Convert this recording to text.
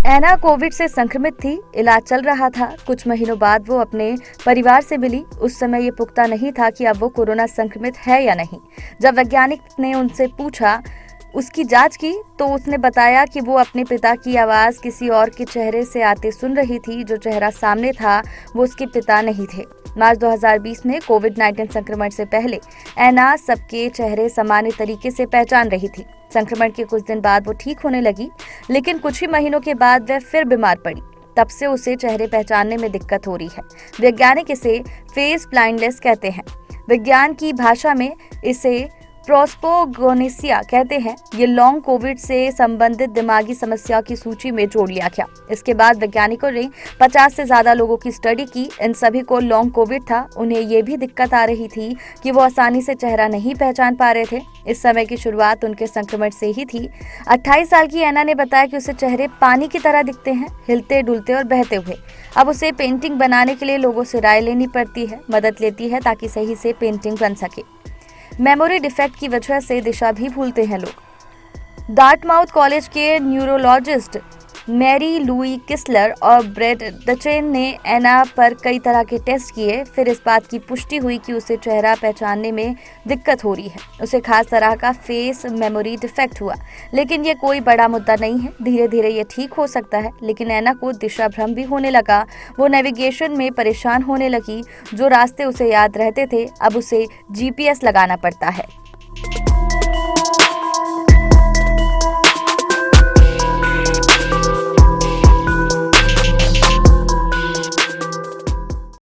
ऐना Covid से संक्रमित थी, इलाज चल रहा था। कुछ महीनों बाद वो अपने परिवार से मिली। उस समय ये पुख्ता नहीं था कि अब वो कोरोना संक्रमित है या नहीं। जब वैज्ञानिक ने उनसे पूछा, उसकी जांच की, तो उसने बताया कि वो अपने पिता की आवाज किसी और के चेहरे से आते सुन रही थी। जो चेहरा सामने था वो उसके पिता नहीं थे। मार्च 2020 में कोविड-19 संक्रमण से पहले ऐना सबके चेहरे सामान्य तरीके से पहचान रही थी। संक्रमण के कुछ दिन बाद वो ठीक होने लगी, लेकिन कुछ ही महीनों के बाद वह फिर बीमार पड़ी। तब से उसे चेहरे पहचानने में दिक्कत हो रही है। वैज्ञानिक इसे फेस ब्लाइंडनेस कहते हैं। विज्ञान की भाषा में इसे प्रोस्पोगोनेसिया कहते हैं। ये लॉन्ग कोविड से संबंधित दिमागी समस्या की सूची में जोड़ लिया गया। इसके बाद वैज्ञानिकों ने 50 से ज्यादा लोगों की स्टडी की। इन सभी को लॉन्ग कोविड था। उन्हें ये भी दिक्कत आ रही थी कि वो आसानी से चेहरा नहीं पहचान पा रहे थे। इस समय की शुरुआत उनके संक्रमण से ही थी। 28 साल की ऐना ने बताया कि उसे चेहरे पानी की तरह दिखते हैं, हिलते डुलते और बहते हुए। अब उसे पेंटिंग बनाने के लिए लोगों से राय लेनी पड़ती है, मदद लेती है ताकि सही से पेंटिंग बन सके। मेमोरी डिफेक्ट की वजह से दिशा भी भूलते हैं लोग। डार्टमाउथ कॉलेज के न्यूरोलॉजिस्ट मैरी लुई किसलर और ब्रेड डचेन ने ऐना पर कई तरह के टेस्ट किए। फिर इस बात की पुष्टि हुई कि उसे चेहरा पहचानने में दिक्कत हो रही है। उसे खास तरह का फेस मेमोरी डिफेक्ट हुआ, लेकिन ये कोई बड़ा मुद्दा नहीं है। धीरे धीरे ये ठीक हो सकता है। लेकिन ऐना को दिशा भ्रम भी होने लगा। वो नेविगेशन में परेशान होने लगी। जो रास्ते उसे याद रहते थे, अब उसे GPS लगाना पड़ता है।